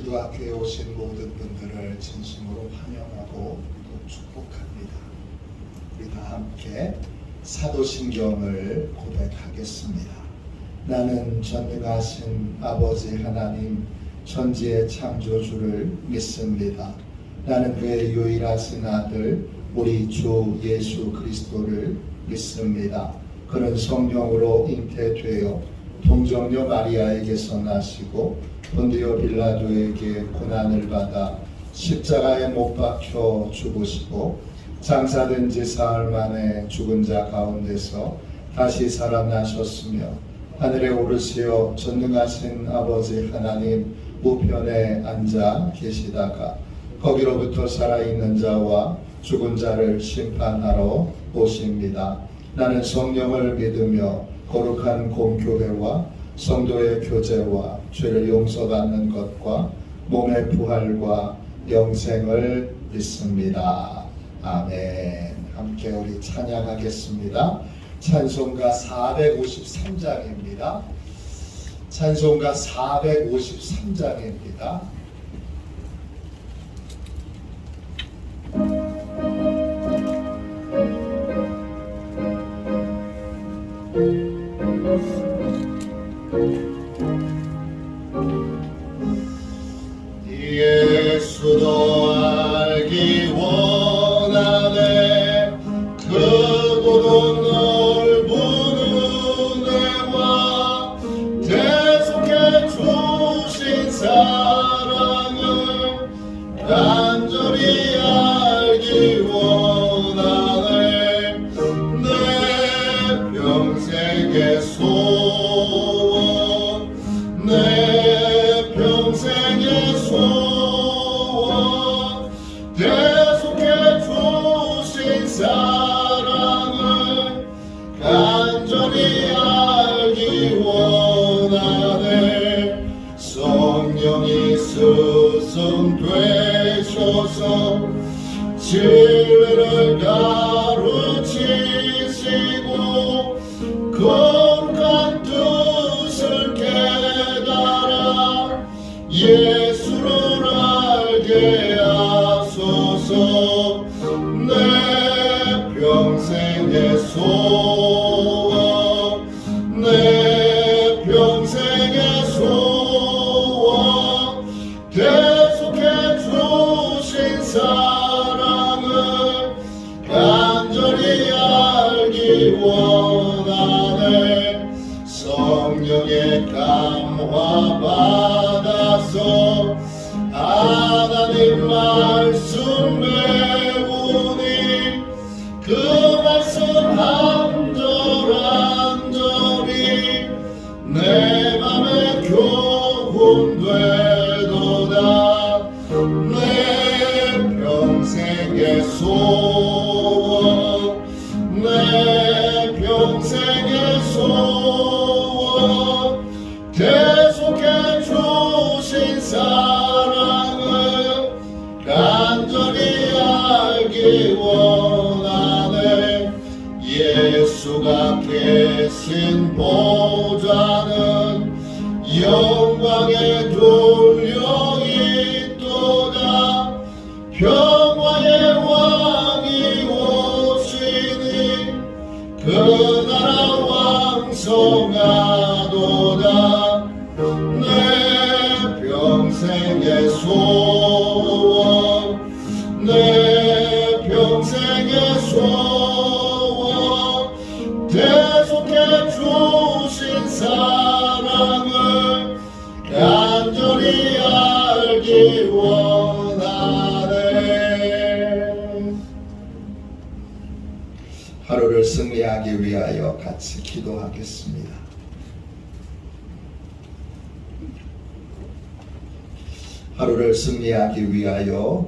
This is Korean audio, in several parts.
기도학교에 오신 모든 분들을 진심으로 환영하고 또 축복합니다. 우리 다 함께 사도신경을 고백하겠습니다. 나는 전능하신 아버지 하나님 천지의 창조주를 믿습니다. 나는 그의 유일하신 아들 우리 주 예수 그리스도를 믿습니다. 그는 성령으로 잉태되어 동정녀 마리아에게서 나시고 본디오 빌라도에게 고난을 받아 십자가에 못 박혀 죽으시고 장사된 지 사흘 만에 죽은 자 가운데서 다시 살아나셨으며 하늘에 오르시어 전능하신 아버지 하나님 우편에 앉아 계시다가 거기로부터 살아있는 자와 죽은 자를 심판하러 오십니다. 나는 성령을 믿으며 거룩한 공교회와 성도의 교제와 죄를 용서받는 것과 몸의 부활과 영생을 믿습니다. 아멘. 함께 우리 찬양하겠습니다. 찬송가 453장입니다. 찬송가 453장입니다. 예수도 알기 원하네 크고도 넓은 은혜와 계속해 주신 사랑을 간절히 알기 원하네 내 평생의 소원 내 평생의 소원 계속해 주신 사랑을 간절히 알기 원하네 성령이 스승되셔서 진리를 가르치시고 거룩한 뜻을 깨달아 예수를 알게 하소서 내 평생의 소원 내 평생의 소원 계속해 주신 사랑을 간절히 알기 원하네 성령의 감화 받아서 하나님 말씀 배우니 그 말씀 한 절 한 절이 내 맘에 교훈되도다 내 평생의 소원 내 평생의 소원 계속해 주신 사랑을 간절히 알기 원하네 예수가 계신 보좌는 영광에 돌려 있도다 평화의 왕이 오시니 그 나라 왕성하도다 내 평생의 소원 내 평생의 소원 계속해 주신 사랑을 간절히 알기 원하네 하루를 승리하기 위하여 같이 기도하겠습니다. 하루를 승리하기 위하여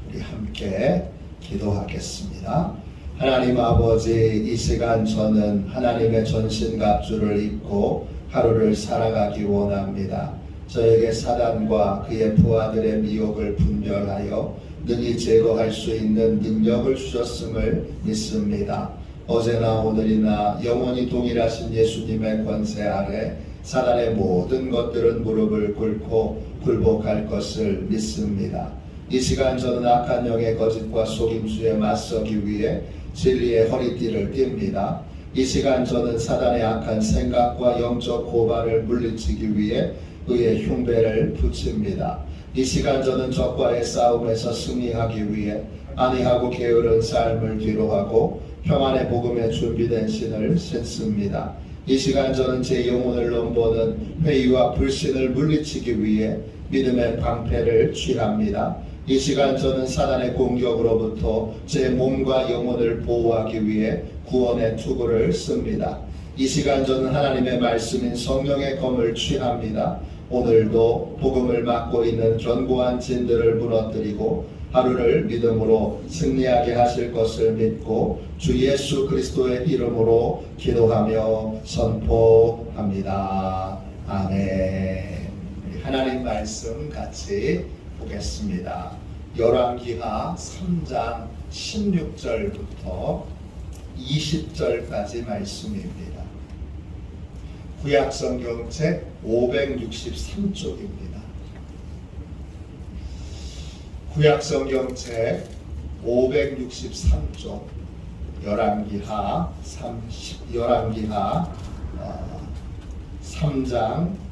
우리 함께 기도하겠습니다. 하나님 아버지 이 시간 저는 하나님의 전신갑주를 입고 하루를 살아가기 원합니다. 저에게 사단과 그의 부하들의 미혹을 분별하여 능히 제거할 수 있는 능력을 주셨음을 믿습니다. 어제나 오늘이나 영원히 동일하신 예수님의 권세 아래 사단의 모든 것들은 무릎을 꿇고 굴복할 것을 믿습니다. 이 시간 저는 악한 영의 거짓과 속임수에 맞서기 위해 진리의 허리띠를 띱니다. 이 시간 저는 사단의 악한 생각과 영적 고발을 물리치기 위해 의의 흉배를 붙입니다. 이 시간 저는 적과의 싸움에서 승리하기 위해 안이하고 게으른 삶을 뒤로하고 평안의 복음에 준비된 신을 신습니다. 이 시간 저는 제 영혼을 넘보는 회의와 불신을 물리치기 위해 믿음의 방패를 취합니다. 이 시간 저는 사단의 공격으로부터 제 몸과 영혼을 보호하기 위해 구원의 투구를 씁니다. 이 시간 저는 하나님의 말씀인 성령의 검을 취합니다. 오늘도 복음을 맡고 있는 견고한 진들을 무너뜨리고 하루를 믿음으로 승리하게 하실 것을 믿고 주 예수 그리스도의 이름으로 기도하며 선포합니다. 아멘. 하나님 말씀 같이 보겠습니다. 열왕기하 3장 16절부터 20절까지 말씀입니다. 구약성경책 563쪽입니다. 구약성경책 563쪽 열왕기하 3장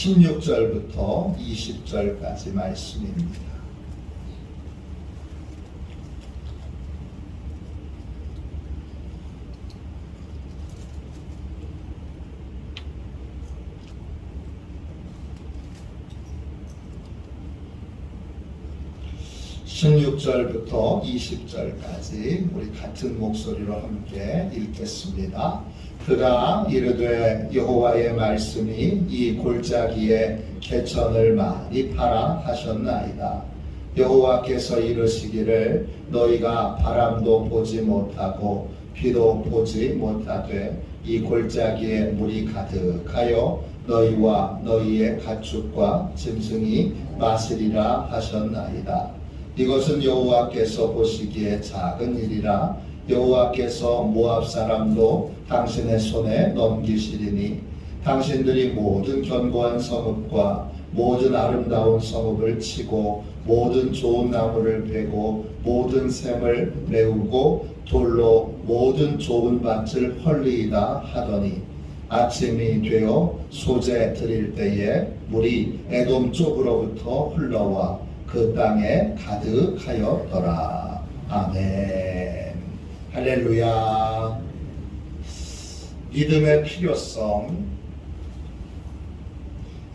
16절부터 20절까지 말씀입니다. (16절부터) (20절까지) 우리 같은 목소리로 함께 읽겠습니다. 그가 이르되 여호와의 말씀이 이 골짜기에 개천을 많이 파라 하셨나이다. 여호와께서 이르시기를 너희가 바람도 보지 못하고 비도 보지 못하되 이 골짜기에 물이 가득하여 너희와 너희의 가축과 짐승이 마시리라 하셨나이다. 이것은 여호와께서 보시기에 작은 일이라. 여호와께서 모압 사람도 당신의 손에 넘기시리니 당신들이 모든 견고한 성읍과 모든 아름다운 성읍을 치고 모든 좋은 나무를 베고 모든 샘을 메우고 돌로 모든 좋은 밭을 헐리이다 하더니 아침이 되어 소재 드릴 때에 물이 에돔 쪽으로부터 흘러와 그 땅에 가득하였더라. 아멘. 할렐루야.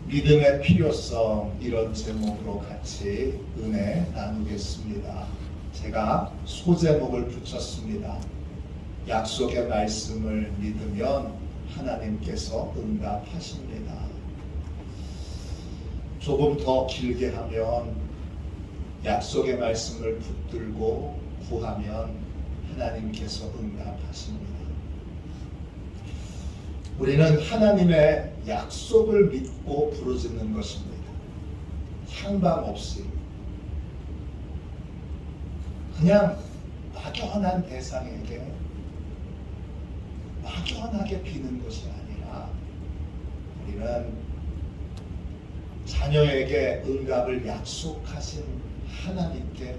믿음의 필요성 이런 제목으로 같이 은혜 나누겠습니다. 제가 소제목을 붙였습니다. 약속의 말씀을 믿으면 하나님께서 응답하십니다. 조금 더 길게 하면 약속의 말씀을 붙들고 구하면 하나님께서 응답하십니다. 우리는 하나님의 약속을 믿고 부르짖는 것입니다. 향방 없이 그냥 막연한 대상에게 막연하게 비는 것이 아니라 우리는 자녀에게 응답을 약속하신 하나님께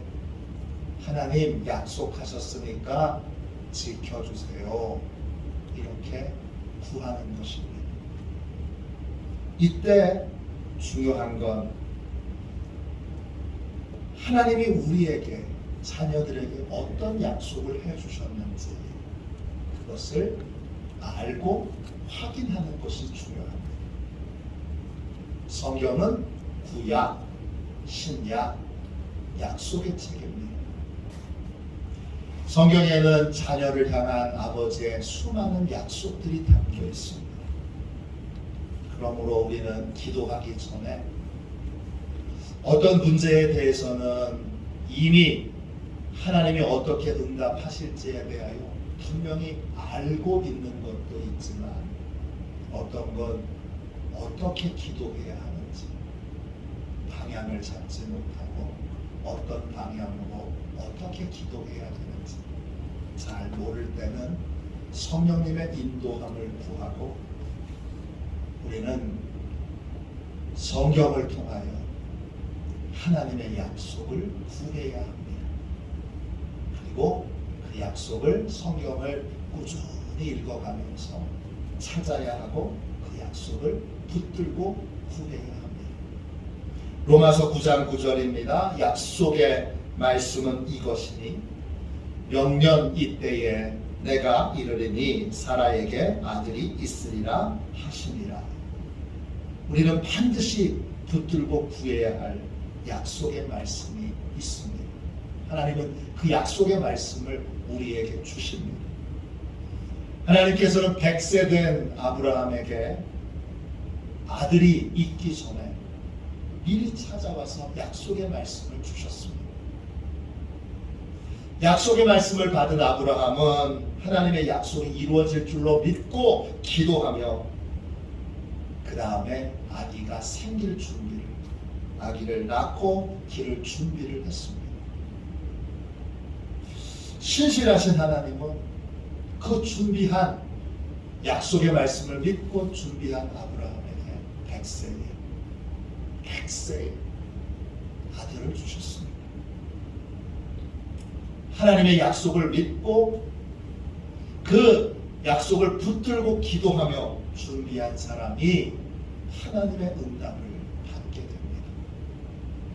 하나님 약속하셨으니까 지켜주세요. 이렇게 구하는 것입니다. 이때 중요한 건 하나님이 우리에게 자녀들에게 어떤 약속을 해주셨는지 그것을 알고 확인하는 것이 중요합니다. 성경은 구약, 신약, 약속의 책입니다. 성경에는 자녀를 향한 아버지의 수많은 약속들이 담겨 있습니다. 그러므로 우리는 기도하기 전에 어떤 문제에 대해서는 이미 하나님이 어떻게 응답하실지에 대하여 분명히 알고 있는 것도 있지만 어떤 건 어떻게 기도해야 하는지 방향을 잡지 못하고 어떤 방향으로 어떻게 기도해야 되는지 잘 모를 때는 성령님의 인도함을 구하고 우리는 성경을 통하여 하나님의 약속을 구해야 합니다. 그리고 그 약속을 성경을 꾸준히 읽어가면서 찾아야 하고 그 약속을 붙들고 구해야 합니다. 로마서 9장 9절입니다. 약속의 말씀은 이것이니 명년 이때에 내가 이르리니 사라에게 아들이 있으리라 하시니라. 우리는 반드시 붙들고 구해야 할 약속의 말씀이 있습니다. 하나님은 그 약속의 말씀을 우리에게 주십니다. 하나님께서는 100세 된 아브라함에게 아들이 있기 전에 미리 찾아와서 약속의 말씀을 주셨습니다. 약속의 말씀을 받은 아브라함은 하나님의 약속이 이루어질 줄로 믿고 기도하며 그 다음에 아기가 생길 준비를, 아기를 낳고 기를 준비를 했습니다. 신실하신 하나님은 그 준비한 약속의 말씀을 믿고 준비한 아브라함에게 100세의 아들을 주셨습니다. 하나님의 약속을 믿고 그 약속을 붙들고 기도하며 준비한 사람이 하나님의 응답을 받게 됩니다.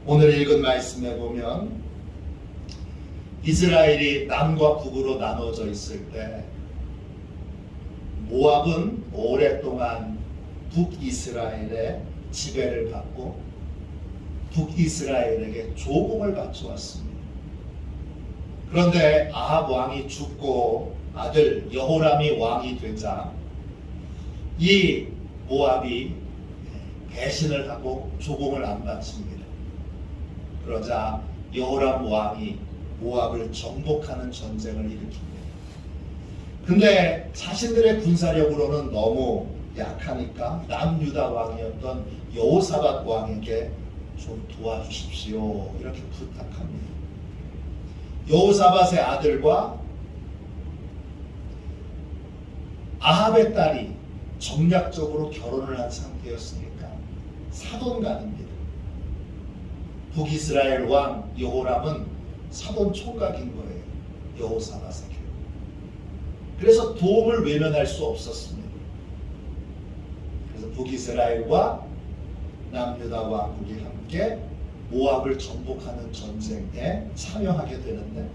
오늘 읽은 말씀에 보면 이스라엘이 남과 북으로 나눠져 있을 때 모압은 오랫동안 북이스라엘의 지배를 받고 북이스라엘에게 조공을 바쳐왔습니다. 그런데 아합 왕이 죽고 아들 여호람이 왕이 되자 이 모압이 배신을 하고 조공을 안 바칩니다. 그러자 여호람 왕이 모압을 정복하는 전쟁을 일으킵니다. 근데 자신들의 군사력으로는 너무 약하니까 남유다 왕이었던 여호사밧 왕에게 좀 도와주십시오 이렇게 부탁합니다. 여호사밧의 아들과 아합의 딸이 정략적으로 결혼을 한 상태였으니까 사돈간입니다. 북이스라엘 왕 여호람은 사돈 총각인 거예요. 여호사밧에게. 그래서 도움을 외면할 수 없었습니다. 그래서 북이스라엘과 남유다 왕국이 함께 모압을 정복하는 전쟁에 참여하게 되는데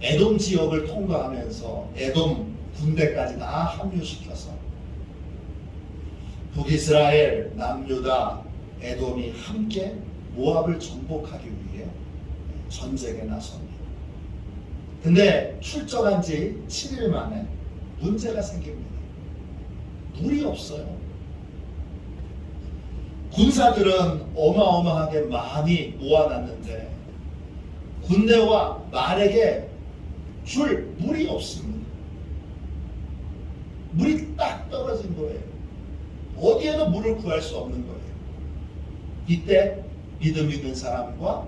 에돔 지역을 통과하면서 에돔 군대까지 다 합류시켜서 북이스라엘, 남유다, 에돔이 함께 모압을 정복하기 위해 전쟁에 나섭니다. 근데 출정한 지 7일 만에 문제가 생깁니다. 물이 없어요. 군사들은 어마어마하게 많이 모아놨는데 군대와 말에게 줄 물이 없습니다. 물이 딱 떨어진 거예요. 어디에도 물을 구할 수 없는 거예요. 이때 믿음 있는 사람과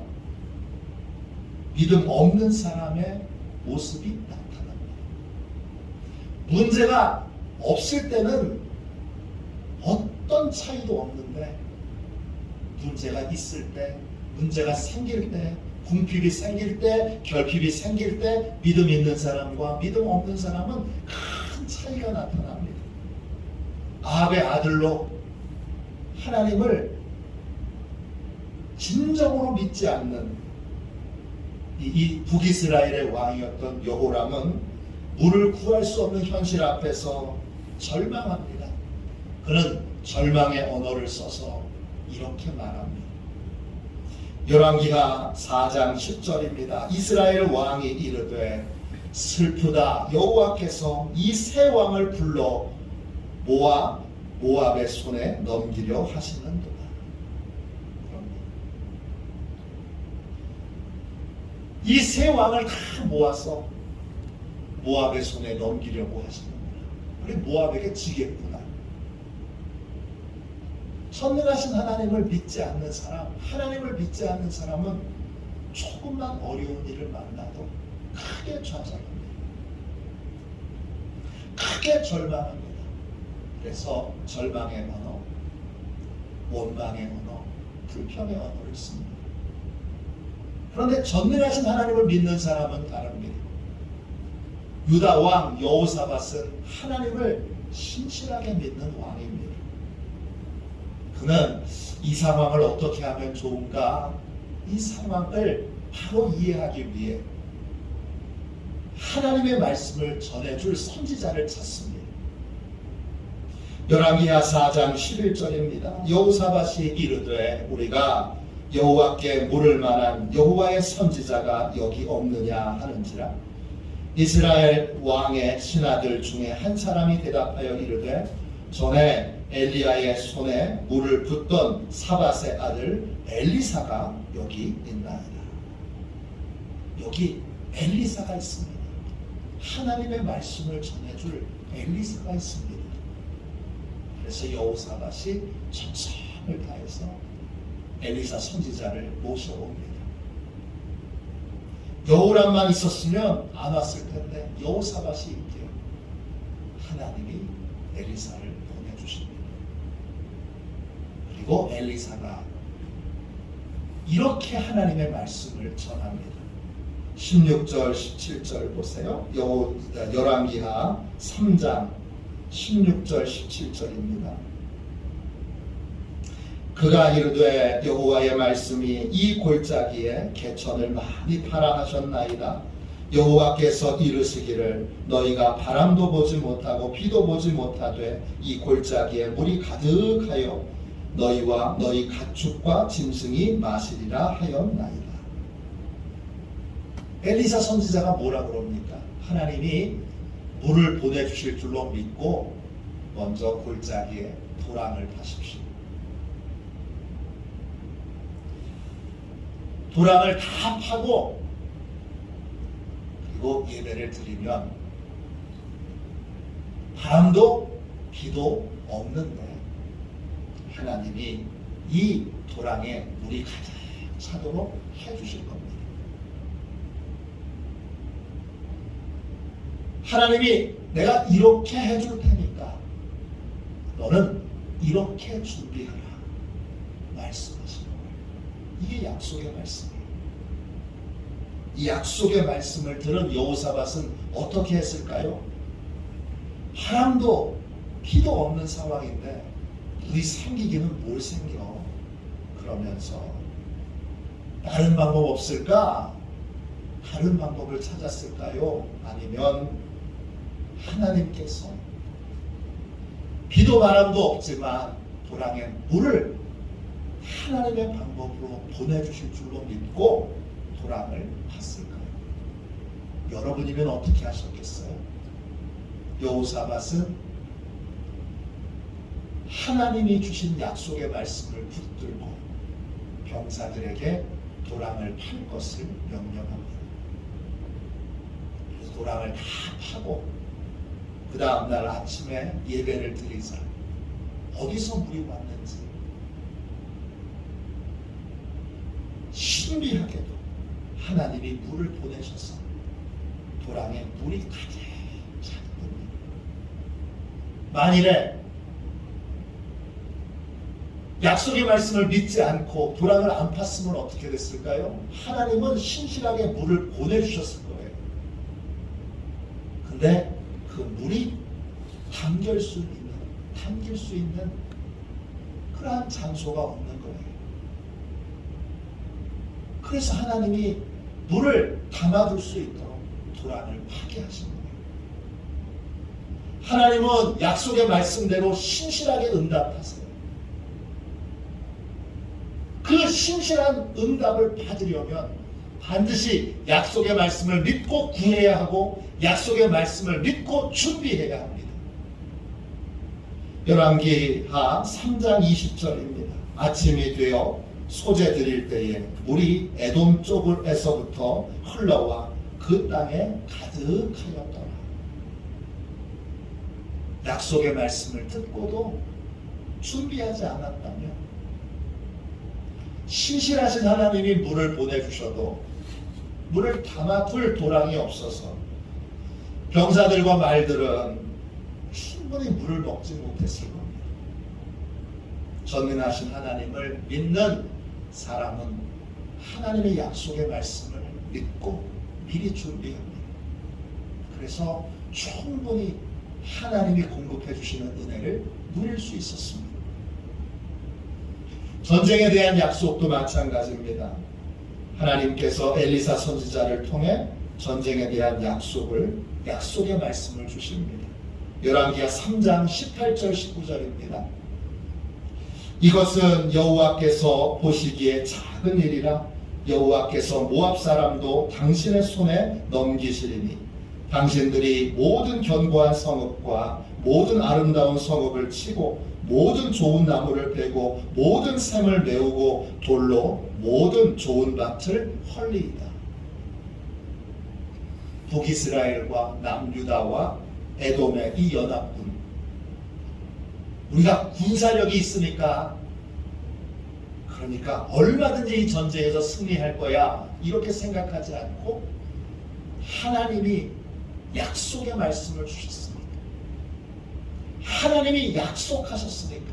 믿음 없는 사람의 모습이 나타납니다. 문제가 없을 때는 어떤 차이도 없는데 문제가 있을 때, 문제가 생길 때, 궁핍이 생길 때, 결핍이 생길 때 믿음 있는 사람과 믿음 없는 사람은 큰 차이가 나타납니다. 아합의 아들로 하나님을 진정으로 믿지 않는 이 북이스라엘의 왕이었던 여호람은 물을 구할 수 없는 현실 앞에서 절망합니다. 그는 절망의 언어를 써서 이렇게 말합니다. 열왕기하 4장 10절입니다. 이스라엘 왕이 이르되 슬프다 여호와께서 이 세 왕을 불러 모압의 손에 넘기려 하시는도다. 이 세 왕을 다 모아서 모압의 손에 넘기려고 하시는구나. 우리 모압에게 지겠구나. 선능하신 하나님을 믿지 않는 사람, 하나님을 믿지 않는 사람은 조금만 어려운 일을 만나도 크게 좌절합니다. 크게 절망합니다. 그래서 절망의 언어, 원망의 언어, 불평의 언어를 씁니다. 그런데 전능하신 하나님을 믿는 사람은 다릅니다. 유다 왕 여호사밧은 하나님을 신실하게 믿는 왕입니다. 그는 이 상황을 어떻게 하면 좋은가? 이 상황을 바로 이해하기 위해 하나님의 말씀을 전해줄 선지자를 찾습니다. 열왕기하 4장 11절입니다. 여호사밧이 이르되 우리가 여호와께 물을 만한 여호와의 선지자가 여기 없느냐 하는지라. 이스라엘 왕의 신하들 중에 한 사람이 대답하여 이르되 전에 엘리야의 손에 물을 붓던 사밧의 아들 엘리사가 여기 있나이다. 여기 엘리사가 있습니다. 하나님의 말씀을 전해줄 엘리사가 있습니다. 그래서 여호사밧이 전성을 다해서 엘리사 선지자를 모셔옵니다. 여호람만 있었으면 안 왔을 텐데 여호사밧이 있기에 하나님이 엘리사를 보내주십니다. 그리고 엘리사가 이렇게 하나님의 말씀을 전합니다. 16절 17절 보세요. 열왕기하 3장 16절 17절입니다. 그가 이르되 여호와의 말씀이 이 골짜기에 개천을 많이 파라 하셨나이다. 여호와께서 이르시기를 너희가 바람도 보지 못하고 비도 보지 못하되 이 골짜기에 물이 가득하여 너희와 너희 가축과 짐승이 마시리라 하였나이다. 엘리사 선지자가 뭐라 그럽니까? 하나님이 물을 보내주실 줄로 믿고 먼저 골짜기에 도랑을 파십시오. 도랑을 다 파고 그리고 예배를 드리면 바람도 비도 없는데 하나님이 이 도랑에 물이 가득 차도록 해주실 겁니다. 하나님이 내가 이렇게 해줄 테니까 너는 이렇게 준비하라 말씀하시는 거예요. 이게 약속의 말씀이에요. 이 약속의 말씀을 들은 여호사밧은 어떻게 했을까요? 바람도 비도 없는 상황인데 우리 생기기는 뭘 생겨? 그러면서 다른 방법 없을까? 다른 방법을 찾았을까요? 아니면 하나님께서 비도 바람도 없지만 도랑에 물을 하나님의 방법으로 보내주실 줄로 믿고 도랑을 팠을까요? 여러분이면 어떻게 하셨겠어요? 여호사밧은 하나님이 주신 약속의 말씀을 붙들고 병사들에게 도랑을 팔 것을 명령합니다. 그래서 도랑을 다 파고 그 다음날 아침에 예배를 드리자 어디서 물이 왔는지 신비하게도 하나님이 물을 보내셔서 도랑에 물이 가득 찼습니다. 만일에 약속의 말씀을 믿지 않고 도랑을 안 팠으면 어떻게 됐을까요? 하나님은 신실하게 물을 보내주셨을 거예요. 근데 그 물이 담길 수 있는 그러한 장소가 없는 거예요. 그래서 하나님이 물을 담아둘 수 있도록 도랑을 파게 하신 거예요. 하나님은 약속의 말씀대로 신실하게 응답하세요. 그 신실한 응답을 받으려면 반드시 약속의 말씀을 믿고 구해야 하고 약속의 말씀을 믿고 준비해야 합니다. 열왕기하 3장 20절입니다. 아침이 되어 소재 드릴 때에 물이 에돔 쪽에서부터 흘러와 그 땅에 가득하였더라. 약속의 말씀을 듣고도 준비하지 않았다면 신실하신 하나님이 물을 보내주셔도 물을 담아둘 도랑이 없어서 병사들과 말들은 충분히 물을 먹지 못했을 겁니다. 전능하신 하나님을 믿는 사람은 하나님의 약속의 말씀을 믿고 미리 준비합니다. 그래서 충분히 하나님이 공급해 주시는 은혜를 누릴 수 있었습니다. 전쟁에 대한 약속도 마찬가지입니다. 하나님께서 엘리사 선지자를 통해 전쟁에 대한 약속의 말씀을 주십니다. 열왕기하 3장 18절 19절입니다. 이것은 여호와께서 보시기에 작은 일이라 여호와께서 모압 사람도 당신의 손에 넘기시리니 당신들이 모든 견고한 성읍과 모든 아름다운 성읍을 치고 모든 좋은 나무를 베고 모든 샘을 메우고 돌로 모든 좋은 밭을 헐리이다. 북이스라엘과 남유다와 에돔의 이 연합군, 우리가 군사력이 있으니까 그러니까 얼마든지 이 전쟁에서 승리할 거야 이렇게 생각하지 않고 하나님이 약속의 말씀을 주셨습니다. 하나님이 약속하셨으니까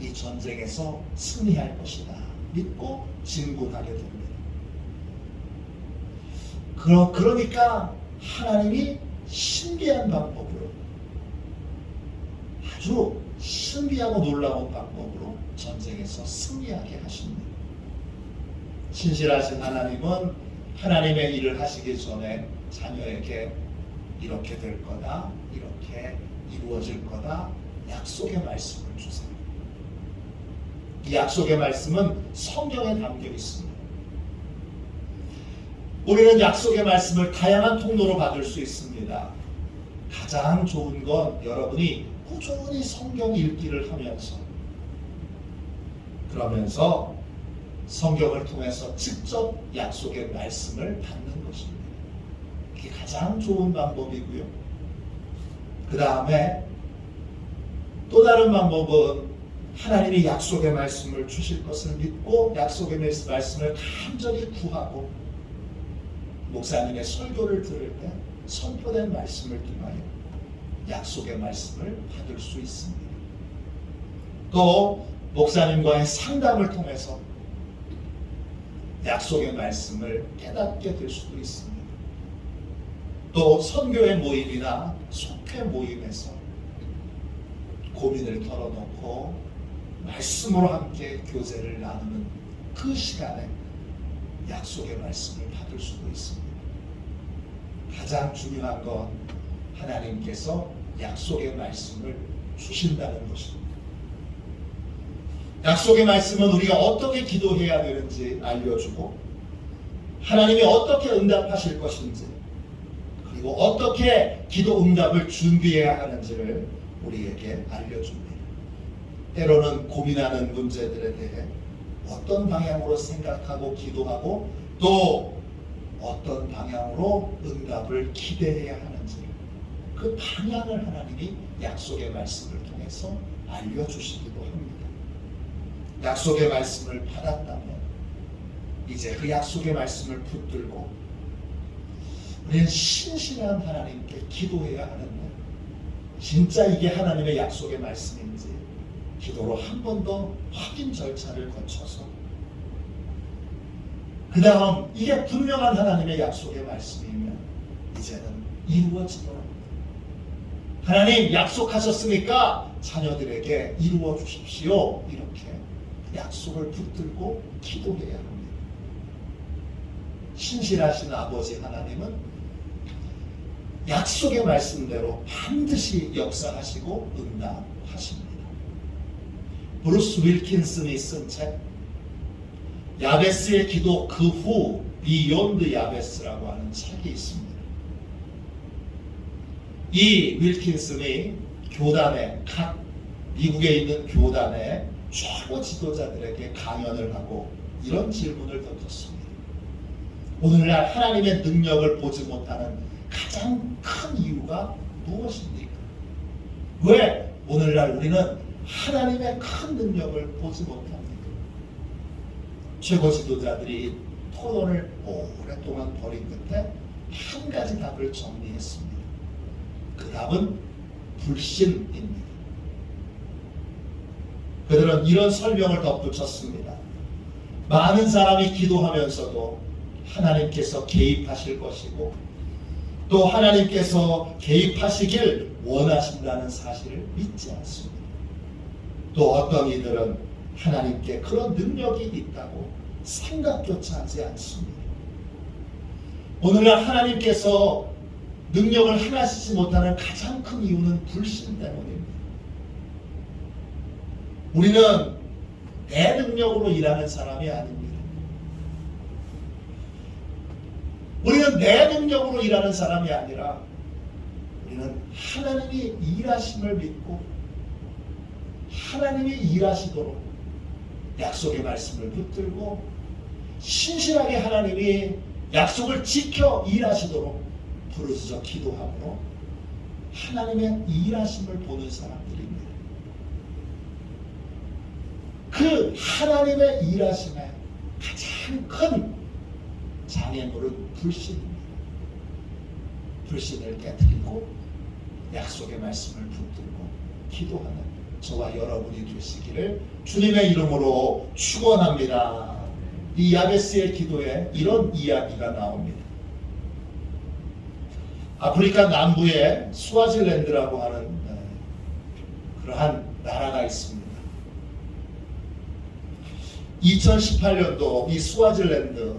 이 전쟁에서 승리할 것이다 믿고 진군하게 됩니다. 그러니까 하나님이 신비한 방법으로, 아주 신비하고 놀라운 방법으로 전쟁에서 승리하게 하십니다. 신실하신 하나님은 하나님의 일을 하시기 전에 자녀에게 이렇게 될 거다, 이렇게 이루어질 거다 약속의 말씀을 주세요. 이 약속의 말씀은 성경에 담겨 있습니다. 우리는 약속의 말씀을 다양한 통로로 받을 수 있습니다. 가장 좋은 건 여러분이 꾸준히 성경 읽기를 하면서 그러면서 성경을 통해서 직접 약속의 말씀을 받는 것입니다. 이게 가장 좋은 방법이고요. 그 다음에 또 다른 방법은 하나님이 약속의 말씀을 주실 것을 믿고 약속의 말씀을 간절히 구하고 목사님의 설교를 들을 때 선포된 말씀을 통하여 약속의 말씀을 받을 수 있습니다. 또 목사님과의 상담을 통해서 약속의 말씀을 깨닫게 될 수도 있습니다. 또 선교회 모임이나 속회 모임에서 고민을 털어놓고 말씀으로 함께 교제를 나누는 그 시간에 약속의 말씀을 받을 수도 있습니다. 가장 중요한 건 하나님께서 약속의 말씀을 주신다는 것입니다. 약속의 말씀은 우리가 어떻게 기도해야 되는지 알려주고 하나님이 어떻게 응답하실 것인지 그리고 어떻게 기도 응답을 준비해야 하는지를 우리에게 알려줍니다. 때로는 고민하는 문제들에 대해 어떤 방향으로 생각하고 기도하고 또 어떤 방향으로 응답을 기대해야 하는지 그 방향을 하나님이 약속의 말씀을 통해서 알려주시기도 합니다. 약속의 말씀을 받았다면 이제 그 약속의 말씀을 붙들고 우리는 신실한 하나님께 기도해야 하는데 진짜 이게 하나님의 약속의 말씀인지 기도로 한 번 더 확인 절차를 거쳐서 그 다음 이게 분명한 하나님의 약속의 말씀이면 이제는 이루어지도록 하나님 약속하셨으니까 자녀들에게 이루어 주십시오 이렇게 약속을 붙들고 기도해야 합니다. 신실하신 아버지 하나님은 약속의 말씀대로 반드시 역사하시고 응답하십니다. 브루스 윌킨슨이 쓴 책 야베스의 기도 그 후 비욘드 야베스라고 하는 책이 있습니다. 이 윌킨슨이 교단에 각 미국에 있는 교단의 최고 지도자들에게 강연을 하고 이런 질문을 던졌습니다. 오늘날 하나님의 능력을 보지 못하는 가장 큰 이유가 무엇입니까? 왜 오늘날 우리는 하나님의 큰 능력을 보지 못합니까? 최고 지도자들이 토론을 오랫동안 벌인 끝에 한 가지 답을 정리했습니다. 그 답은 불신입니다. 그들은 이런 설명을 덧붙였습니다. 많은 사람이 기도하면서도 하나님께서 개입하실 것이고 또 하나님께서 개입하시길 원하신다는 사실을 믿지 않습니다. 또 어떤 이들은 하나님께 그런 능력이 있다고 생각조차 하지 않습니다. 오늘날 하나님께서 능력을 행하시지 못하는 가장 큰 이유는 불신 때문입니다. 우리는 내 능력으로 일하는 사람이 아닙니다. 우리는 내 능력으로 일하는 사람이 아니라 우리는 하나님이 일하심을 믿고 하나님이 일하시도록 약속의 말씀을 붙들고 신실하게 하나님이 약속을 지켜 일하시도록 부르짖어 기도함으로 하나님의 일하심을 보는 사람들입니다. 그 하나님의 일하심의 가장 큰 장애물은 불신입니다. 불신을 깨뜨리고 약속의 말씀을 붙들고 기도하는 저와 여러분이 되시기를 주님의 이름으로 축원합니다. 이 야베스의 기도에 이런 이야기가 나옵니다. 아프리카 남부에 스와질랜드라고 하는 그러한 나라가 있습니다. 2018년도 이 스와질랜드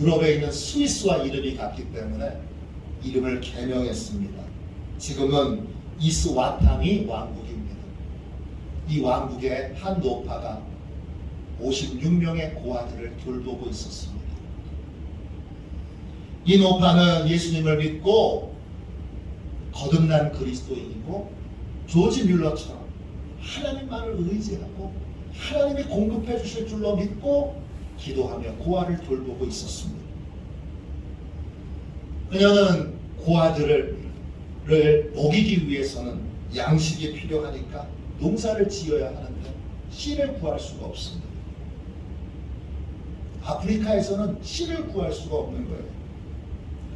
유럽에 있는 스위스와 이름이 같기 때문에 이름을 개명했습니다. 지금은 이스와타니 왕국입니다. 이 왕국의 한 노파가 56명의 고아들을 돌보고 있었습니다. 이 노파는 예수님을 믿고 거듭난 그리스도인이고 조지 뮬러처럼 하나님만을 의지하고 하나님이 공급해 주실 줄로 믿고 기도하며 고아를 돌보고 있었습니다. 그녀는 고아들을 먹이기 위해서는 양식이 필요하니까 농사를 지어야 하는데 씨를 구할 수가 없습니다. 아프리카에서는 씨를 구할 수가 없는 거예요.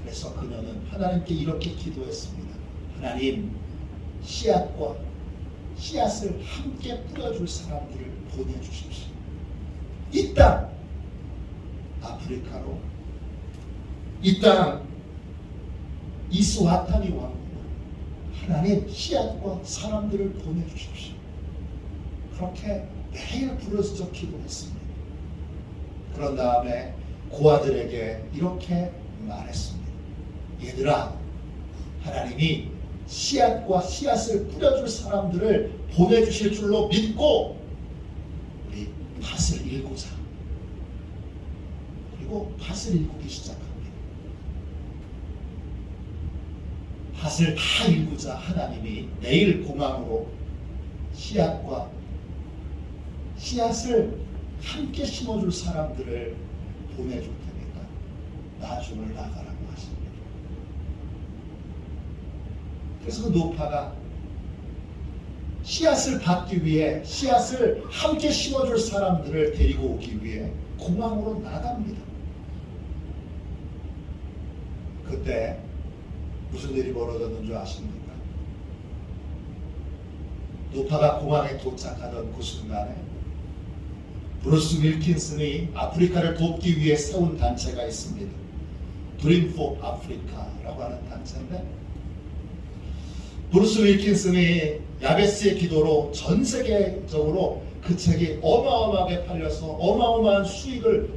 그래서 그녀는 하나님께 이렇게 기도했습니다. 하나님, 씨앗과 씨앗을 함께 뿌려줄 사람들을 보내주십시오. 이 땅 아프리카로, 이 땅 이스와타니 왕국으로 하나님 씨앗과 사람들을 보내주십시오. 그렇게 매일 부르짖어 기도했습니다. 그런 다음에 고아들에게 이렇게 말했습니다. 얘들아, 하나님이 씨앗과 씨앗을 뿌려줄 사람들을 보내주실 줄로 믿고 우리 밭을 일구자. 그리고 밭을 일구기 시작합니다. 밭을 다 일구자 하나님이 내일 공항으로 씨앗과 씨앗을 함께 심어줄 사람들을 보내줄 테니까 나중을 나가라고 하십니다. 그래서 그 노파가 씨앗을 받기 위해 씨앗을 함께 심어줄 사람들을 데리고 오기 위해 공항으로 나갑니다. 그때 무슨 일이 벌어졌는 줄 아십니까? 노파가 공항에 도착하던 그 순간에 브루스 윌킨슨이 아프리카를 돕기 위해 세운 단체가 있습니다. 드림 포 아프리카라고 하는 단체인데 브루스 윌킨슨이 야베스의 기도로 전 세계적으로 그 책이 어마어마하게 팔려서 어마어마한 수익을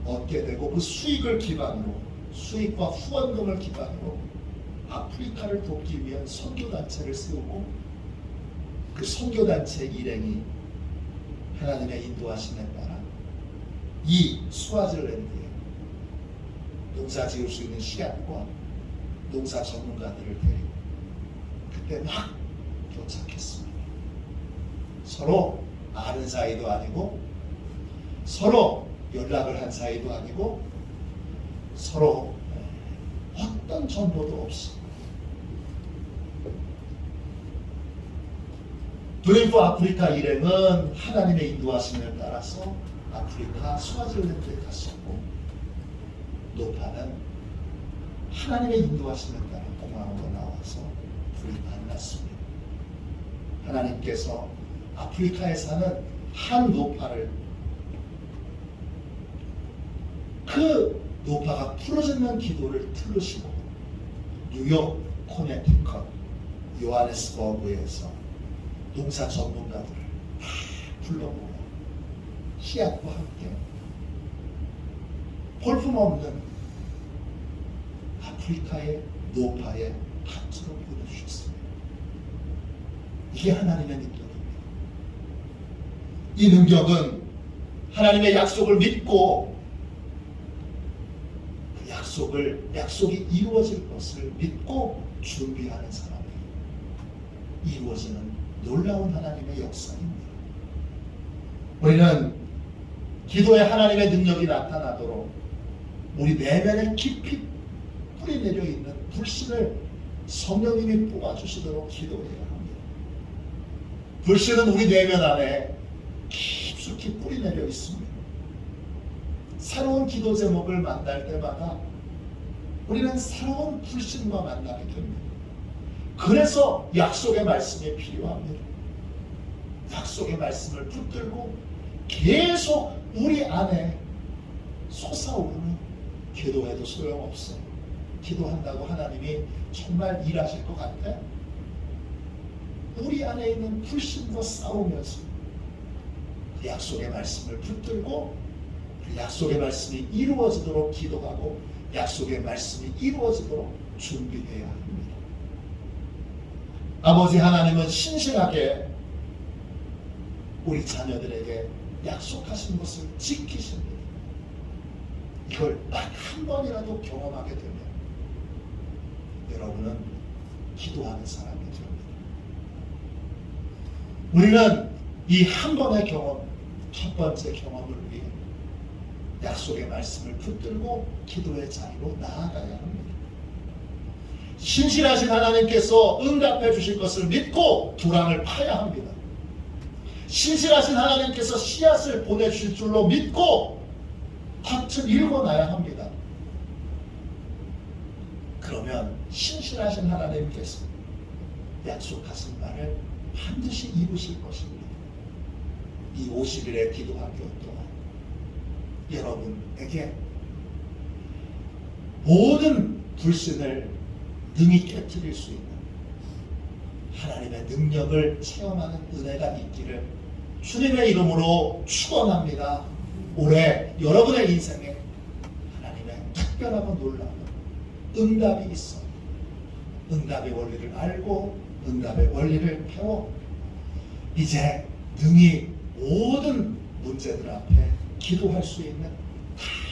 얻게 되고 그 수익을 기반으로 수익과 후원금을 기반으로 아프리카를 돕기 위한 선교단체를 세우고 그 선교단체 일행이 하나님의 인도하심에 따라 이 스와질랜드에 농사 지을 수 있는 씨앗과 농사 전문가들을 데리고 그때 막 도착했습니다. 서로 아는 사이도 아니고 서로 연락을 한 사이도 아니고 서로 어떤 정보도 없이 드림 포 아프리카 일행은 하나님의 인도하심을 따라서 아프리카 스와질랜드에 갔었고 노파는 하나님의 인도하심을 따라 공항으로 나와서 둘이 만났습니다. 하나님께서 아프리카에 사는 한 노파를, 그 노파가 부르짖는 기도를 들으시고 뉴욕, 코네티컷, 요하네스버그에서 농사 전문가들을 다 불러모아 씨앗과 함께 볼품없는 아프리카의 노파에 합주로 보내주셨습니다. 이게 하나님의 능력입니다. 이 능력은 하나님의 약속을 믿고 그 약속이 이루어질 것을 믿고 준비하는 사람이 이루어지는 놀라운 하나님의 역사입니다. 우리는 기도에 하나님의 능력이 나타나도록 우리 내면에 깊이 뿌리 내려 있는 불신을 성령님이 뽑아주시도록 기도해야 합니다. 불신은 우리 내면 안에 깊숙이 뿌리 내려 있습니다. 새로운 기도 제목을 만날 때마다 우리는 새로운 불신과 만나게 됩니다. 그래서 약속의 말씀이 필요합니다. 약속의 말씀을 붙들고 계속 우리 안에 솟아오르는 기도해도 소용없어. 기도한다고 하나님이 정말 일하실 것 같아? 우리 안에 있는 불신과 싸우면서 그 약속의 말씀을 붙들고 그 약속의 말씀이 이루어지도록 기도하고 약속의 말씀이 이루어지도록 준비해야 합니다. 아버지 하나님은 신실하게 우리 자녀들에게 약속하신 것을 지키십니다. 이걸 딱 한 번이라도 경험하게 되면 여러분은 기도하는 사람이 됩니다. 우리는 이 한 번의 경험, 첫 번째 경험을 위해 약속의 말씀을 붙들고 기도의 자리로 나아가야 합니다. 신실하신 하나님께서 응답해 주실 것을 믿고 두랑을 파야 합니다. 신실하신 하나님께서 씨앗을 보내주실 줄로 믿고 밭을 읽어놔야 합니다. 그러면 신실하신 하나님께서 약속하신 말을 반드시 이루실 것입니다. 이 50일의 기도학교 동안 여러분에게 모든 불신을 능히 깨뜨릴 수 있는 하나님의 능력을 체험하는 은혜가 있기를 주님의 이름으로 축원합니다. 올해 여러분의 인생에 하나님의 특별하고 놀라운 응답이 있어. 응답의 원리를 알고 응답의 원리를 배워 이제 능히 모든 문제들 앞에 기도할 수 있는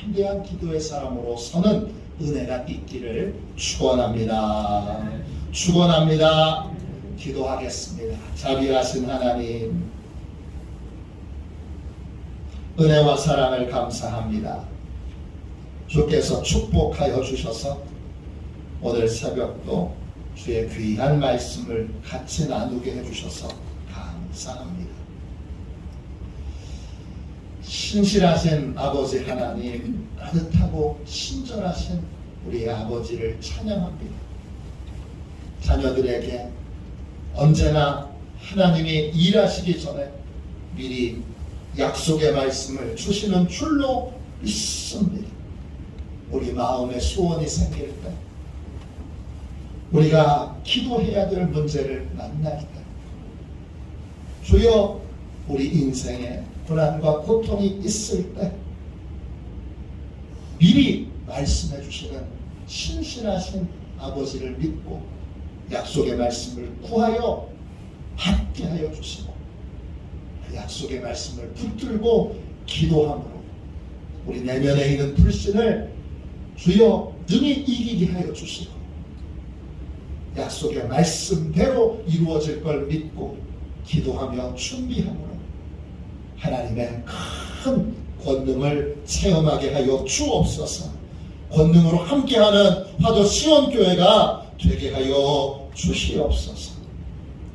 담대한 기도의 사람으로서는 은혜가 있기를 축원합니다. 축원합니다. 기도하겠습니다. 자비하신 하나님, 은혜와 사랑을 감사합니다. 주께서 축복하여 주셔서 오늘 새벽도 주의 귀한 말씀을 같이 나누게 해주셔서 감사합니다. 신실하신 아버지 하나님, 따뜻하고 친절하신 우리 아버지를 찬양합니다. 자녀들에게 언제나 하나님이 일하시기 전에 미리 약속의 말씀을 주시는 줄로 믿습니다. 우리 마음에 소원이 생길 때, 우리가 기도해야 될 문제를 만날 때, 주여 우리 인생에 고난과 고통이 있을 때 미리 말씀해 주시는 신실하신 아버지를 믿고 약속의 말씀을 구하여 받게 하여 주시고 그 약속의 말씀을 붙들고 기도함으로 우리 내면에 있는 불신을 주여 능히 이기게 하여 주시고 약속의 말씀대로 이루어질 걸 믿고 기도하며 준비함으로 하나님의 큰 권능을 체험하게 하여 주옵소서. 권능으로 함께하는 화도 시온교회가 되게 하여 주시옵소서.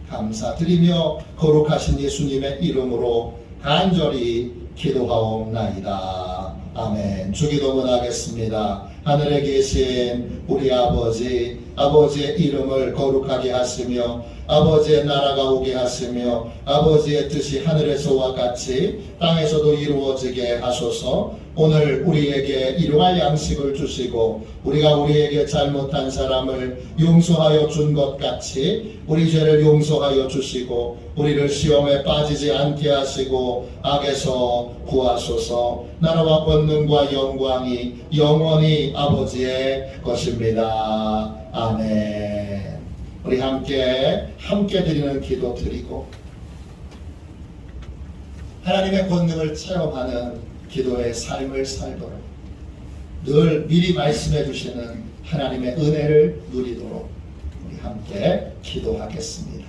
감사드리며 거룩하신 예수님의 이름으로 간절히 기도하옵나이다. 아멘. 아멘. 주기도문 하겠습니다. 하늘에 계신 우리 아버지, 아버지의 이름을 거룩하게 하시며 아버지의 나라가 오게 하시며 아버지의 뜻이 하늘에서와 같이 땅에서도 이루어지게 하소서. 오늘 우리에게 일용할 양식을 주시고 우리가 우리에게 잘못한 사람을 용서하여 준 것 같이 우리 죄를 용서하여 주시고 우리를 시험에 빠지지 않게 하시고 악에서 구하소서. 나라와 권능과 영광이 영원히 아버지의 것입니다. 아멘. 우리 함께 드리는 기도 드리고 하나님의 권능을 체험하는 기도의 삶을 살도록 늘 미리 말씀해 주시는 하나님의 은혜를 누리도록 우리 함께 기도하겠습니다.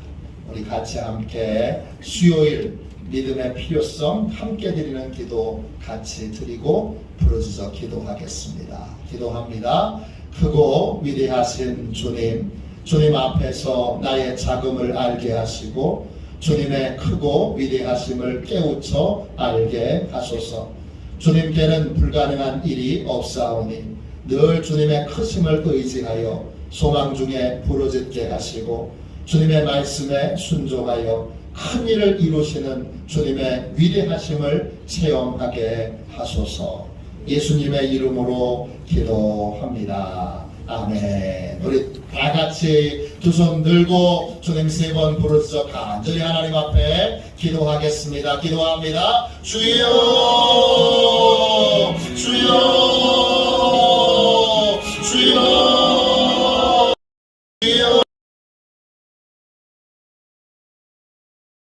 우리 같이 함께 수요일 믿음의 필요성 함께 드리는 기도 같이 드리고 부르짖어 기도하겠습니다. 기도합니다. 크고 위대하신 주님, 주님 앞에서 나의 작음을 알게 하시고 주님의 크고 위대하심을 깨우쳐 알게 하소서. 주님께는 불가능한 일이 없사오니 늘 주님의 크심을 의지하여 소망 중에 부르짖게 하시고 주님의 말씀에 순종하여 큰 일을 이루시는 주님의 위대하심을 체험하게 하소서. 예수님의 이름으로 기도합니다. 아멘. 우리 다 같이 두 손 들고 주님 3번 부르짖어 간절히 하나님 앞에 기도하겠습니다. 기도합니다. 주여